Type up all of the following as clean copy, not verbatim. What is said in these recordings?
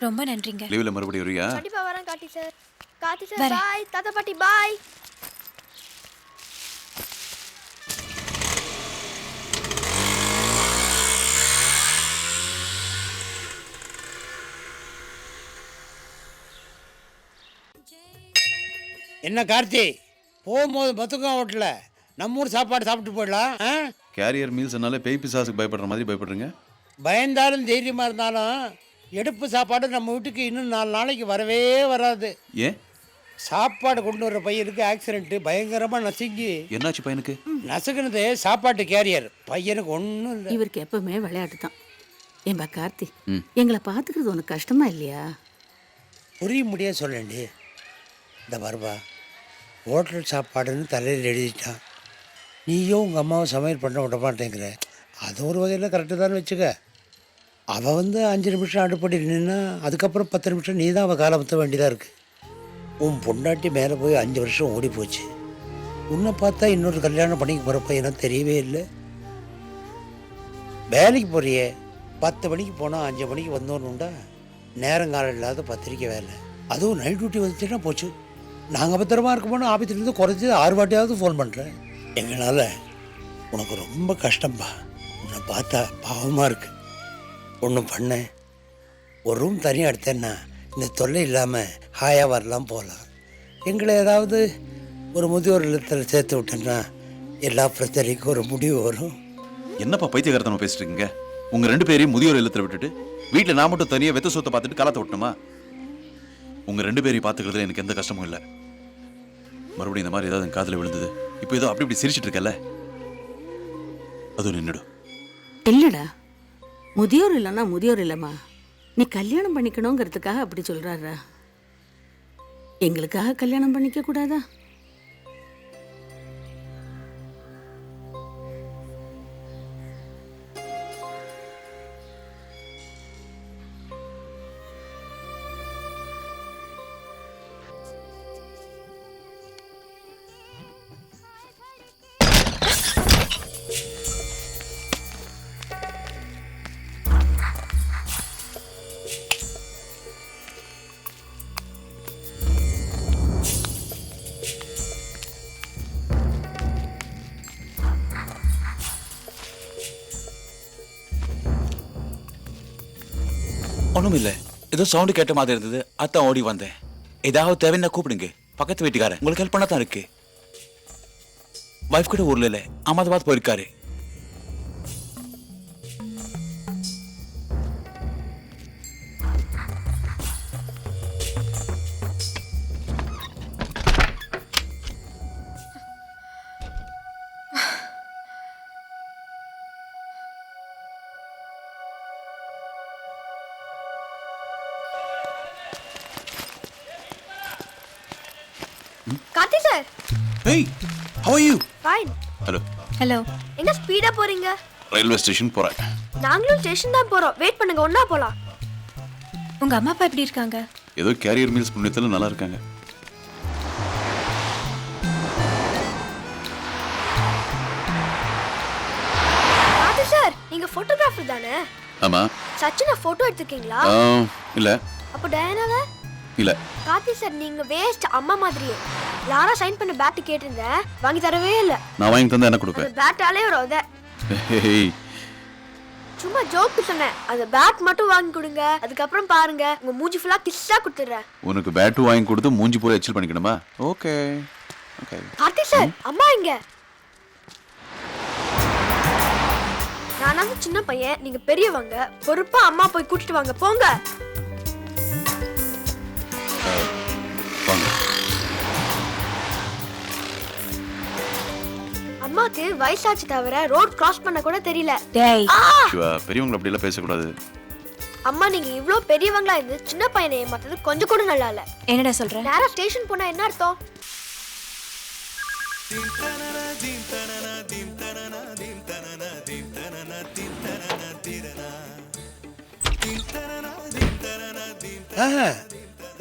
ரொம்ப நன்றிங்க. லீவ்ல மறுபடியும் வரியா? கண்டிப்பா வரேன் கார்த்தி சார். கார்த்தி சார் வரேன். பாய். தாத்தா பாட்டி பாய். என்ன கார்த்தி, போகும்போது பத்துக்கா ஹோட்டலில் நம்ம ஊர் சாப்பாடு சாப்பிட்டு போயிடலாம். கேரியர் மீல்ஸ்னால பேய் பிசாசுக்கு பயப்படுற மாதிரி பயப்படுறீங்க. பயந்தாலும் தைரியமாக இருந்தாலும் எடுப்பு சாப்பாடு நம்ம வீட்டுக்கு இன்னும் 4 நாளைக்கு வரவே வராது. ஏன்? சாப்பாடு கொண்டு வர்ற பையனுக்கு ஆக்சிடென்ட் பயங்கரமாக நசுங்கி. என்னாச்சு பையனுக்கு? நசுக்குனது சாப்பாட்டு கேரியர், பையனுக்கு ஒன்றும் இல்லை. இவருக்கு எப்பவுமே விளையாட்டு தான். ஏன்பா கார்த்தி, எங்களை பார்த்துக்கிறது உனக்கு கஷ்டமா இல்லையா? புரிய முடியாது சொல்லேண்டி. இந்த வருவா ஹோட்டல் சாப்பாடுன்னு தலையில் எழுதிட்டான். நீயும் உங்கள் அம்மாவும் சமையல் பண்ண விட மாட்டேங்கிற. அது ஒரு வகையில் கரெக்டு தான் வச்சுக்க. அவள் 5 நிமிஷம் அடுப்படி நின்னா அதுக்கப்புறம் 10 நிமிஷம் நீ தான் அவள் காலை முத்த வேண்டியதாக இருக்குது. உன் பொண்டாட்டி மேலே போய் 5 வருஷம் ஓடி போச்சு. உன்னை பார்த்தா இன்னொரு கல்யாணம் பண்ணிக்க போகிறப்ப எனக்கு தெரியவே இல்லை. வேலைக்கு போறியே, 10 மணிக்கு போனால் 5 மணிக்கு வந்தோன்னுண்டா. நேரங்காலம் இல்லாத பத்திரிக்கை வேலை, அதுவும் நைட் டியூட்டி வந்துச்சுன்னா போச்சு. நாங்கள் பத்திரமா இருக்கோம்னு ஆபீஸ்லேருந்து குறைச்சி 6 வாட்டியாவது ஃபோன் பண்ணுறேன். எங்களால் உனக்கு ரொம்ப கஷ்டம்பா. உன்னை பார்த்தா பாவமாக இருக்கு. ஒன்றும் பண்ண, ஒரு ரூம் தனியாக எடுத்தேன்னா இந்த தொல்லை இல்லாமல் ஹாயாக வரலாம் போகலாம். எங்களை ஏதாவது ஒரு முதியோர் இல்லத்தில் சேர்த்து விட்டேன்னா எல்லா பிரச்சனைக்கும் ஒரு முடிவு வரும். என்னப்பா பைத்தியகாரத்தனமா பேசிட்டு இருக்கீங்க? உங்க 2 பேரையும் முதியோர் இல்லத்துல விட்டுட்டு வீட்டில் நான் மட்டும் தனியாக வெத்த சொத்தை பார்த்துட்டு காலத்தை விட்டணுமா? உங்க 2 பேரையும் பார்த்துக்கிறதுல எனக்கு எந்த கஷ்டமும் இல்லை. மறுபடியும் இந்த மாதிரி ஏதாவது என் காதில் விழுந்தது, இப்போ ஏதோ அப்படி இப்படி சிரிச்சிட்டு இருக்கல, அதுவும் நின்றுடும். இல்லடா, முதியோர் இல்லைன்னா முதியோர் இல்லைம்மா. நீ கல்யாணம் பண்ணிக்கணுங்கிறதுக்காக அப்படி சொல்றாரா? எங்களுக்காக கல்யாணம் பண்ணிக்க கூடாதா? ஒன்றும் இல்லை, ஏதோ சவுண்டு கேட்ட மாதிரி இருந்தது, அதான் ஓடி வந்தேன். ஏதாவது தேவைன்னா கூப்பிடுங்க, பக்கத்து வீட்டுக்காரன் உங்களுக்கு ஹெல்ப் பண்ண தான் இருக்கு. வைஃப் கூட ஊர்ல இல்லை, அகமதாபாத் போயிருக்காரு. Karthi sir. Hey, how are you? Fine. Hello. Hello. எங்க ஸ்பீடா போறீங்க? ரயில்வே ஸ்டேஷன் போறேன். நாங்களும் ஸ்டேஷன் தான் போறோம். வெயிட் பண்ணுங்க, ஒண்ணா போலாம். உங்க அம்மா அப்பா எப்படி இருக்காங்க? ஏதோ கேரியர் மீல்ஸ் புண்ணியத்துல நல்லா இருக்காங்க. கார்த்தி சார், நீங்க போட்டோகிராஃபர் தானே? ஆமா. சச்சினை போட்டோ எடுத்துக்கீங்களா? இல்ல. அப்போ டயானாவை? இல்ல. கார்த்தி சார், நீங்க வேஸ்ட். அம்மா மாதிரியே. லாரா சைன் பண்ண பேட் கேட்டிருந்தேன், வாங்கி தரவே இல்ல. நான் வாங்கி தந்தா என்ன கொடுப்பேன்? அந்த பேட்டாலே ஒரு உத. Hey. சும்மா ஜோக் சொன்னேன். அந்த பேட் மட்டும் வாங்கி கொடுங்க, அதுக்கப்புறம் பாருங்க உங்க மூஞ்சி ஃபுல்லா கிஸ்ஸா கொடுத்துறேன். உனக்கு பேட் வாங்கி கொடுத்து மூஞ்சி பூரா எச்சில் பண்ணிக்கணுமா? ஓகே. ஓகே. கார்த்தி சார், அம்மா எங்க? நானாவது சின்ன பையன், நீங்க பெரியவங்க. பொறுப்பா அம்மா போய் கூட்டிட்டு வாங்க, போங்க. வாங்க. அம்மாக்கு வயசாச்சு தவிர ரோட் கிராஸ் பண்ண கூட தெரியல. டேய். சிவா, பெரியவங்களை அப்படி எல்லாம் பேசக்கூடாது. அம்மா, நீங்க இவ்ளோ பெரியவங்களா இருந்து சின்ன பையனை ஏமாத்தது கொஞ்சம் கூட நல்லா இல்ல. என்னடா சொல்ற? நேரா ஸ்டேஷன் போனா என்ன அர்த்தம்?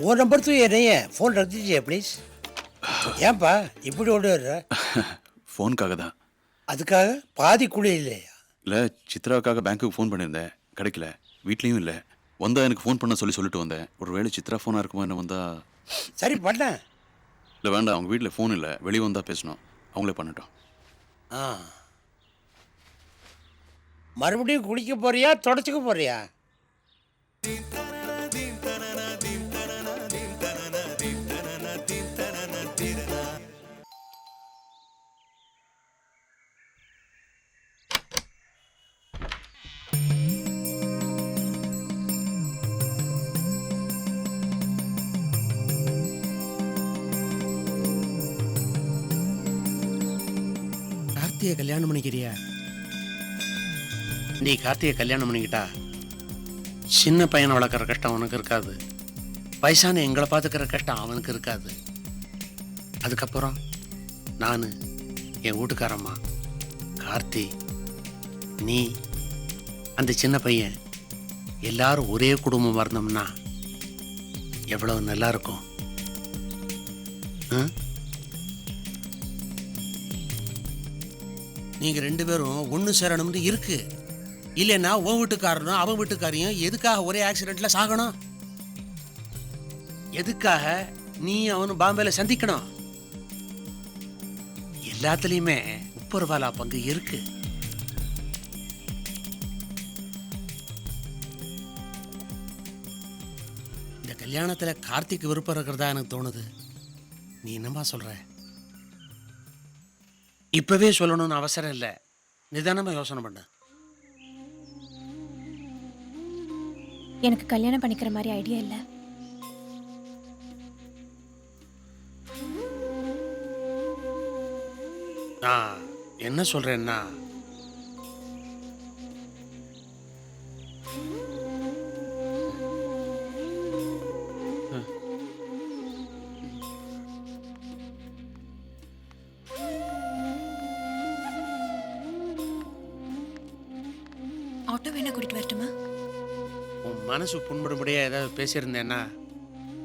ஓ நம்பர் தூ என்னைய ஃபோன் ரத்து செய்ய ப்ளீஸ். ஏன்பா இப்படி ஓடி வர்ற? ஃபோனுக்காக தான். அதுக்காக பாதி குழி இல்லையா? இல்லை, சித்ராவுக்காக பேங்க்குக்கு ஃபோன் பண்ணியிருந்தேன், கிடைக்கல. வீட்லேயும் இல்லை. வந்தா எனக்கு ஃபோன் பண்ண சொல்லிட்டு வந்தேன். ஒரு வேளை சித்ரா ஃபோனாக இருக்குமா என்ன வந்தா? சரி பண்ணேன். இல்லை வேண்டாம், அவங்க வீட்டில் ஃபோன் இல்லை, வெளியே வந்தால் பேசணும், அவங்களே பண்ணட்டும். ஆ, மறுபடியும் குளிக்க போறியா தொடச்சிக்க போறியா? கார்த்தியை கல்யாணம் பண்ணிக்கிறியா? நீ கார்த்தியை கல்யாணம் பண்ணிக்கிட்டா சின்ன பையனை வளர்க்குற கஷ்டம் அவனுக்கு இருக்காது, வயசான எங்களை பார்த்துக்கிற கஷ்டம் அவனுக்கு இருக்காது. அதுக்கப்புறம் நான், என் வீட்டுக்காரம்மா, கார்த்தி, நீ, அந்த சின்ன பையன் எல்லாரும் ஒரே குடும்பமாக இருந்தோம்னா எவ்வளவு நல்லா இருக்கும். நீங்கள் 2 பேரும் ஒன்று சேரணும்னு இருக்கு. இல்லைன்னா உன் வீட்டுக்காரனும் அவன் வீட்டுக்காரையும் எதுக்காக ஒரே ஆக்சிடெண்ட்டில் சாகணும்? எதுக்காக நீ அவனும் பாம்பேல சந்திக்கணும்? எல்லாத்துலேயுமே உப்பர்வாலா பங்கு இருக்கு. இந்த கல்யாணத்தில் கார்த்திக் விருப்பம் இருக்கிறதா எனக்கு தோணுது. நீ என்னம்மா சொல்ற? இப்பவே சொல்லணும்னு அவசரம் இல்லை, நிதானமாக யோசனை பண்ண. எனக்கு கல்யாணம் பண்ணிக்கிற மாதிரி ஐடியா இல்லை. நான் என்ன சொல்றேன்னா, ஆட்டோ வேணா கூட்டிட்டு வரட்டுமா? உன் மனசு புண்படும்படியா ஏதாவது பேசியிருந்தேன்னா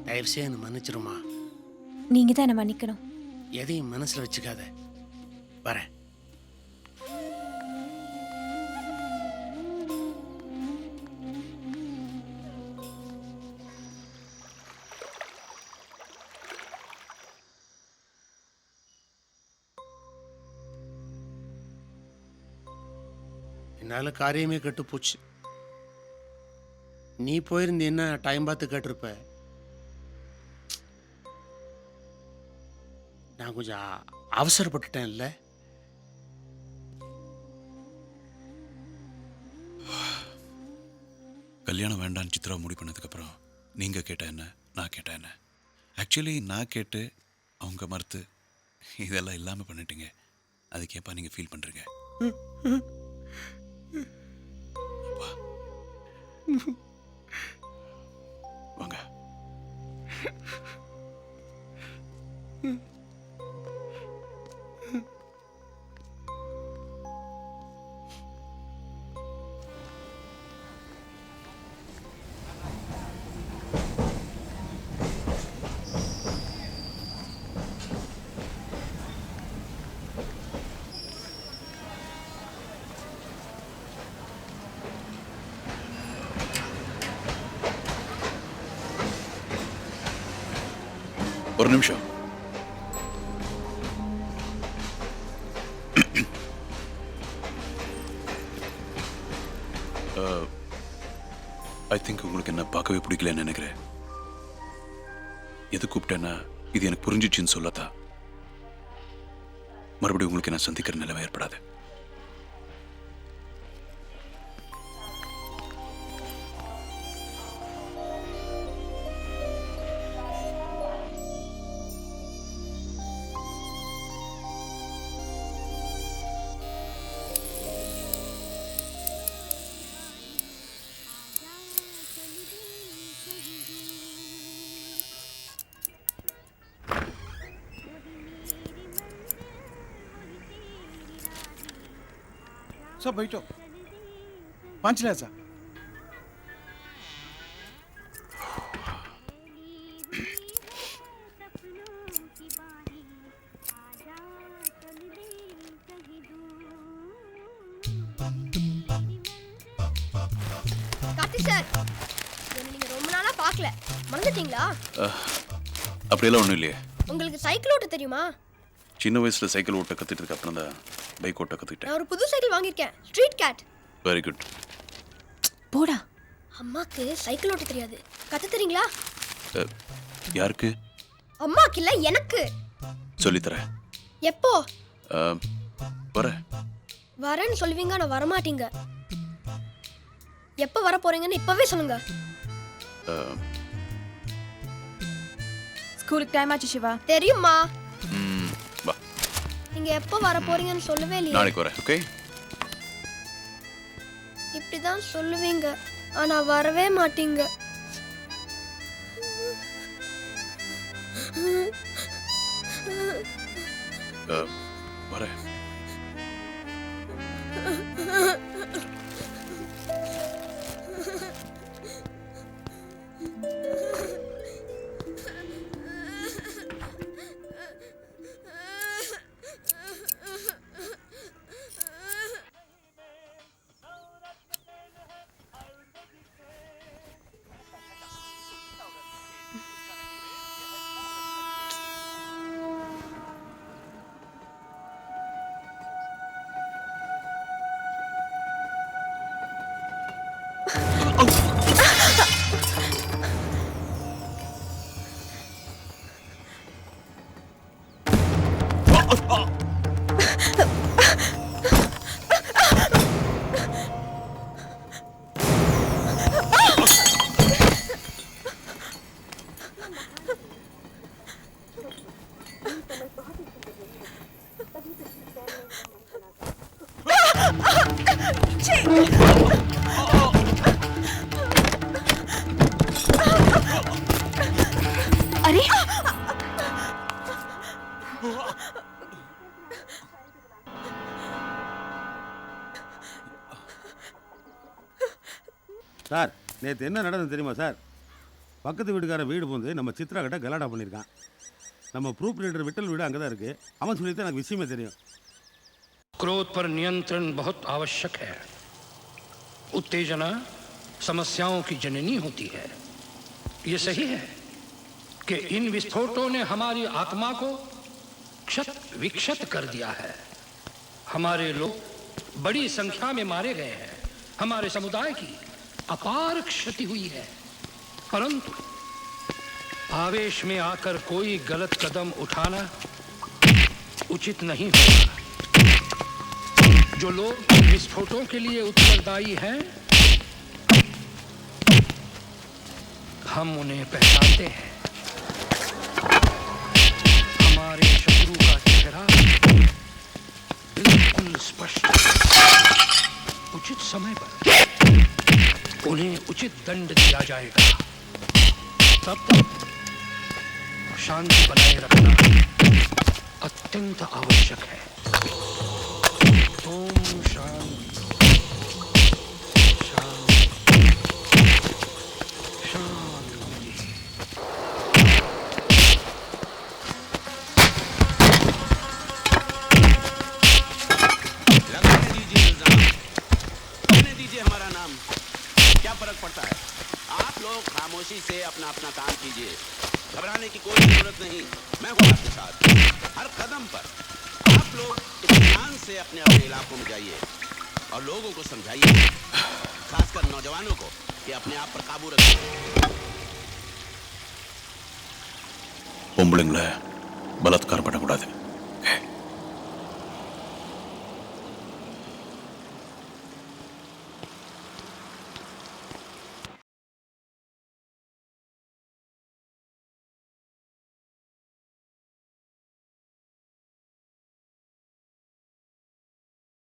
தயவு செய்து என்னை மன்னிச்சிருமா. நீங்க தான் என்ன மன்னிக்கணும். எதையும் மனசுல வச்சுக்காத. வரேன். என்னால் காரியமே கெட்டு போச்சு. நீ போயிருந்தீன்னா டைம் பார்த்து கேட்டிருப்ப. நான் கொஞ்சம் அவசரப்பட்டுட்டேன் இல்லை? கல்யாணம் வேண்டான்னு சித்ரா முடிவு பண்ணதுக்கப்புறம் நீங்கள் கேட்ட என்ன, நான் கேட்டேன் என்ன? ஆக்சுவலி நான் கேட்டு அவங்க மறுத்து இதெல்லாம் இல்லாமல் பண்ணிட்டீங்க. அதுக்கு ஏப்பா நீங்கள் ஃபீல் பண்ணுறீங்க? வாங்க. ஒரு நிமிஷம். ஐ திங்க் உங்களுக்கு என்ன பார்க்கவே பிடிக்கலன்னு நினைக்கிறேன். எது கூப்பிட்டேன்னா இது எனக்கு புரிஞ்சிச்சுன்னு சொல்லத்தா. மறுபடியும் உங்களுக்கு என்ன சந்திக்கிற நிலைமை ஏற்படாது. सब बैठो, 5 ले जा. கார்த்தி சார், பார்க்கல. மறந்துட்டீங்களா? அப்படியெல்லாம் ஒன்றும் இல்லையே. உங்களுக்கு சைக்கிள் ஓட்ட தெரியுமா? சின்ன வயசுல சைக்கிள் ஓட்ட கற்றுட்டு அப்புறம் தான் பைக் ஓட்ட கற்றுக்கிட்டேன். நான் ஒரு புது சைக்கிள் வாங்கியிருக்கேன். Street gate. Very good. போடா. அம்மாக்கு சைக்கிள் ஓட்ட தெரியாது. கத்து தரீங்களா? யாருக்கு? அம்மாக்கு இல்ல, எனக்கு. சொல்லித்தரேன். எப்போ? வரேன். வரேன்னு சொல்லுவீங்க, நான் வரமாட்டீங்க. எப்போ வர போறீங்கன்னு இப்பவே சொல்லுங்க. ஸ்கூலுக்கு டைம் ஆச்சு சிவா. தெரியுமா? வா. நீங்க எப்போ வர போறீங்கன்னு சொல்லவே இல்லையே. நாளைக்கு வரேன். ஓகே. இப்படிதான் சொல்லுவீங்க, ஆனா வரவே மாட்டீங்க. வரேன். अरे சார், நேற்று என்ன நடந்தது தெரியுமா சார்? பக்கத்து வீட்டுக்கார வீடு வந்து நம்ம சித்ரா கிட்ட கலாட்டா பண்ணியிருக்கான். நம்ம ப்ரூஃப் ரீடர் விட்டல் வீடு அங்கே தான் இருக்குது. அவன் சொல்லி தான் எனக்கு விஷயமே தெரியும். क्रोध पर नियंत्रण बहुत आवश्यक है. उत्तेजना समस्याओं की जननी होती है. ये सही है कि इन विस्फोटों ने हमारी आत्मा को क्षत विक्षत कर दिया है. हमारे लोग बड़ी संख्या में मारे गए हैं. हमारे समुदाय की अपार क्षति हुई है. परंतु आवेश में आकर कोई गलत कदम उठाना उचित नहीं होगा. जो लोग विस्फोटों के लिए उत्तरदायी हैं, हम उन्हें पहचानते हैं. हमारे शत्रु का चेहरा बिल्कुल स्पष्ट. उचित समय पर उन्हें उचित दंड दिया जाएगा. तब तक शांति बनाए रखना अत्यंत आवश्यक है. ओम शांति शांति शांति. लगाने दीजिए इल्जाम, कहने दीजिए हमारा नाम. क्या फर्क पड़ता है? आप लोग खामोशी से अपना अपना काम कीजिए. घबराने की कोई जरूरत नहीं. मैं हूँ आपके साथ. हर कदम पर आप लोग इत्मीनान से अपने अपने इलाकों में जाइए और लोगों को समझाइए, खासकर नौजवानों को, कि अपने आप पर काबू रखें. பொம்பளைங்களை பலாத்காரம் பண்ணக்கூடாது.